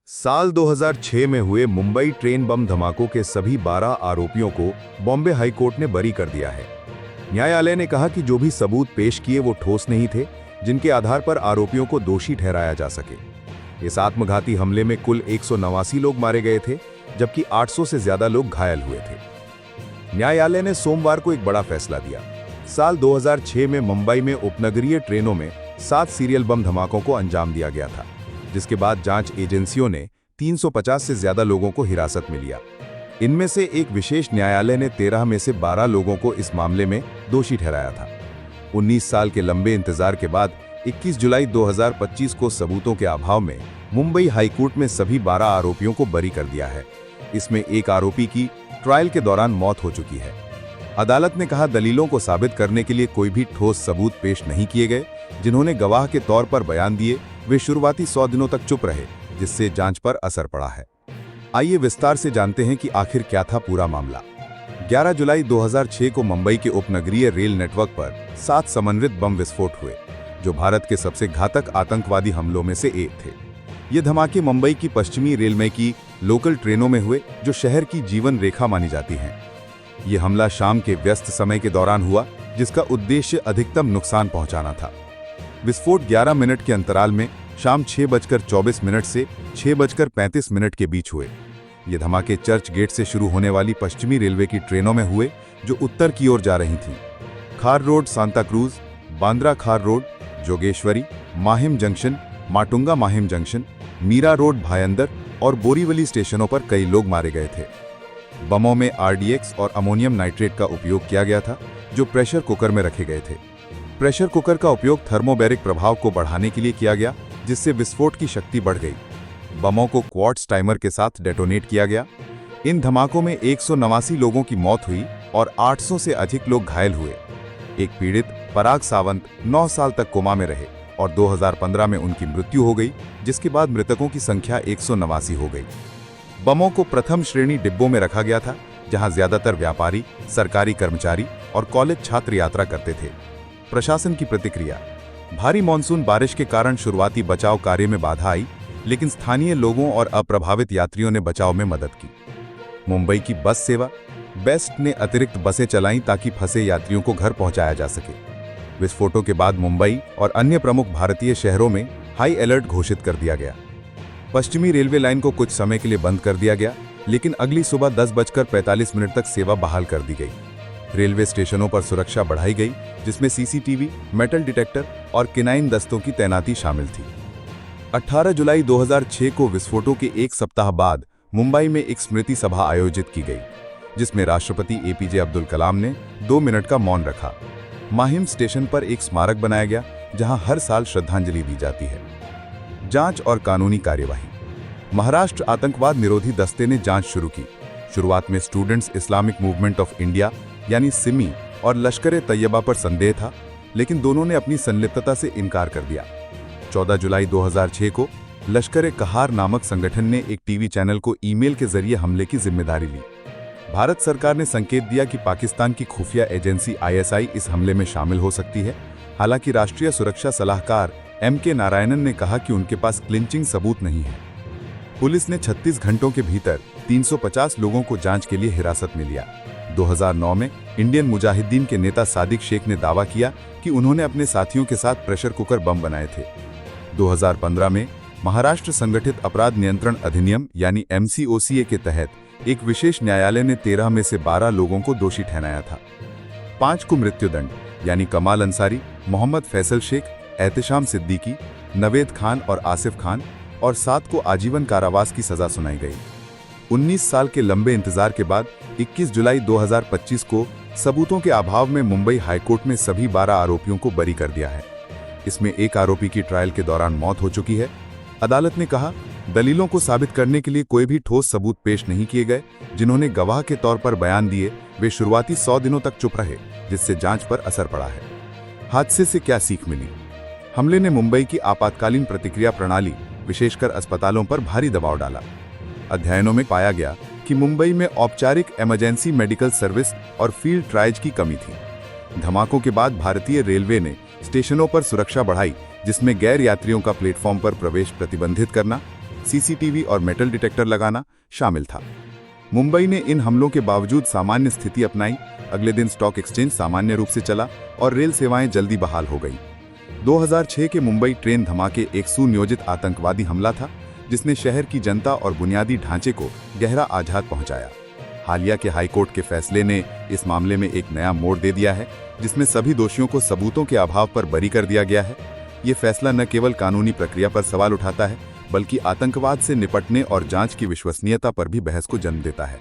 साल 2006 में हुए मुंबई ट्रेन बम धमाकों के सभी 12 आरोपियों को बॉम्बे हाई कोर्ट ने बरी कर दिया है। न्यायालय ने कहा कि जो भी सबूत पेश किए वो ठोस नहीं थे, जिनके आधार पर आरोपियों को दोषी ठहराया जा सके। इस आत्मघाती हमले में कुल 189 लोग मारे गए थे, जबकि 800 से ज्यादा लोग घायल हुए थे। न्यायालय ने सोमवार को एक बड़ा फैसला दिया। साल 2006 में मुंबई में उपनगरीय ट्रेनों में 7 सीरियल बम धमाकों को अंजाम दिया गया था, जिसके बाद जांच एजेंसियों ने 350 से ज्यादा लोगों को हिरासत में लिया। इनमें से एक विशेष न्यायालय ने 13 में से 12 लोगों को इस मामले में दोषी ठहराया था। 19 साल के लंबे इंतजार के बाद 21 जुलाई 2025 को सबूतों के अभाव में मुंबई हाईकोर्ट में सभी 12 आरोपियों को बरी कर दिया है। इसमें एक आरोपी की ट्रायल के दौरान मौत हो चुकी है। अदालत ने कहा, दलीलों को साबित करने के लिए कोई भी ठोस सबूत पेश नहीं किए गए। जिन्होंने गवाह के तौर पर बयान दिए वे शुरुआती 100 दिनों तक चुप रहे, जिससे जांच पर असर पड़ा है। आइए विस्तार से जानते हैं कि आखिर क्या था पूरा मामला। 11 जुलाई 2006 को मुंबई के उपनगरीय रेल नेटवर्क पर 7 समन्वित बम विस्फोट हुए, जो भारत के सबसे घातक आतंकवादी हमलों में से एक थे। ये धमाके मुंबई की पश्चिमी रेलवे की लोकल ट्रेनों में हुए, जो शहर की जीवन रेखा मानी जाती हैं। ये हमला शाम के व्यस्त समय के दौरान हुआ, जिसका उद्देश्य अधिकतम नुकसान पहुंचाना था। विस्फोट 11 मिनट के अंतराल में शाम 6:24 से 6:35 के बीच हुए। ये धमाके चर्च गेट से शुरू होने वाली पश्चिमी रेलवे की ट्रेनों में हुए, जो उत्तर की ओर जा रही थीं। खार road Santa Cruz, Bandra Khar road, Jogeshwari, Mahim junction, Matunga Mahim junction, Mira road Bhayandar और बोरीवली स्टेशनों पर कई लोग मारे गए थे। बमों में आरडीएक्स और अमोनियम नाइट्रेट का उपयोग किया गया था, जो प्रेशर कुकर में रखे गए थे। प्रेशर कुकर का उपयोग थर्मोबैरिक प्रभाव को बढ़ाने के लिए किया गया, जिससे विस्फोट की शक्ति बढ़ गई। बमों को क्वार्ट्ज टाइमर के साथ डेटोनेट किया गया। इन धमाकों में 189 लोगों की मौत हुई और 800 से अधिक लोग घायल हुए। एक पीड़ित पराग सावंत 9 साल तक कोमा में रहे और 2015 में उनकी मृत्यु हो गई, जिसके बाद मृतकों की संख्या 189 हो गई। बमों को प्रथम श्रेणी डिब्बों में रखा गया था, जहां ज्यादातर व्यापारी, सरकारी कर्मचारी और कॉलेज छात्र यात्रा करते थे। प्रशासन की प्रतिक्रिया। भारी मानसून बारिश के कारण शुरुआती बचाव कार्य में बाधा आई, लेकिन स्थानीय लोगों और अप्रभावित यात्रियों ने बचाव में मदद की। मुंबई की बस सेवा। बेस्ट ने अतिरिक्त बसें चलाईं ताकि फंसे यात्रियों को घर पहुंचाया जा सके। विस्फोटों के बाद मुंबई और अन्य प्रमुख भारतीय शहरों में हाई अलर्ट घोषित कर दिया गया। पश्चिमी रेलवे लाइन को कुछ समय के लिए बंद कर दिया गया, लेकिन अगली सुबह 10:45 तक सेवा बहाल कर दी गई। रेलवे स्टेशनों पर सुरक्षा बढ़ाई गई, जिसमें सीसीटीवी, मेटल डिटेक्टर और किनाइन दस्तों की तैनाती शामिल थी। 18 जुलाई 2006 को विस्फोटों के एक सप्ताह बाद मुंबई में एक स्मृति सभा आयोजित की गई, जिसमें राष्ट्रपति एपीजे अब्दुल कलाम ने 2 मिनट का मौन रखा। माहिम स्टेशन पर एक स्मारक बनाया गया, जहां हर साल श्रद्धांजलि दी जाती है। जांच और कानूनी कार्यवाही। महाराष्ट्र आतंकवाद निरोधी दस्ते ने जांच शुरू की। शुरुआत में students Islamic movement of India यानी सिमी और लश्कर तैयबा पर संदेह था, लेकिन दोनों ने अपनी संलिप्तता से इनकार कर दिया। 14 जुलाई 2006 को लश्कर कहार नामक संगठन ने एक टीवी चैनल को ईमेल के जरिए हमले की जिम्मेदारी ली। भारत सरकार ने संकेत दिया कि पाकिस्तान की खुफिया एजेंसी आईएसआई इस हमले में शामिल हो सकती है। हालांकि राष्ट्रीय सुरक्षा सलाहकार एम.के. नारायणन ने कहा कि उनके पास क्लिंचिंग सबूत नहीं है। पुलिस ने 36 घंटों के भीतर 350 लोगों को जांच के लिए हिरासत में लिया। 2009 में इंडियन मुजाहिदीन के नेता सादिक शेख ने दावा किया कि उन्होंने अपने साथियों के साथ प्रेशर कुकर बम बनाए थे। 2015 में महाराष्ट्र संगठित अपराध नियंत्रण अधिनियम यानी MCOCA के तहत एक विशेष न्यायालय ने 13 में से 12 लोगों को दोषी ठहराया था। 5 को मृत्युदंड यानी कमाल अंसारी, मोहम्मद फैसल शेख, एहतिशाम सिद्दीकी, नवेद खान और आसिफ खान, और 7 को आजीवन कारावास की सजा सुनाई गई। 19 साल के लंबे इंतजार के बाद 21 जुलाई 2025 को सबूतों के अभाव में मुंबई हाईकोर्ट में सभी 12 आरोपियों को बरी कर दिया है। इसमें एक आरोपी की ट्रायल के दौरान मौत हो चुकी है। अदालत ने कहा, दलीलों को साबित करने के लिए कोई भी ठोस सबूत पेश नहीं किए गए। जिन्होंने गवाह के तौर पर बयान दिए वे शुरुआती 100 दिनों तक चुप रहे, जिससे जांच पर असर पड़ा है। हादसे से क्या सीख मिली। हमले ने मुंबई की आपातकालीन प्रतिक्रिया प्रणाली, विशेषकर अस्पतालों पर भारी दबाव डाला। अध्ययनों में पाया गया कि मुंबई में औपचारिक इमरजेंसी मेडिकल सर्विस और फील्ड ट्रायज की कमी थी। धमाकों के बाद भारतीय रेलवे ने स्टेशनों पर सुरक्षा बढ़ाई, जिसमें गैर यात्रियों का प्लेटफॉर्म पर प्रवेश प्रतिबंधित करना, सीसीटीवी और मेटल डिटेक्टर लगाना शामिल था। मुंबई ने इन हमलों के बावजूद सामान्य स्थिति अपनाई। अगले दिन स्टॉक एक्सचेंज सामान्य रूप से चला और रेल सेवाएं जल्दी बहाल हो गई। 2006 के मुंबई ट्रेन धमाके एक सुनियोजित आतंकवादी हमला था जिसने शहर की जनता और बुनियादी ढांचे को गहरा आघात पहुंचाया। हालिया के हाईकोर्ट के फैसले ने इस मामले में एक नया मोड़ दे दिया है, जिसमें सभी दोषियों को सबूतों के अभाव पर बरी कर दिया गया है। ये फैसला न केवल कानूनी प्रक्रिया पर सवाल उठाता है, बल्कि आतंकवाद से निपटने और जांच की विश्वसनीयता पर भी बहस को जन्म देता है।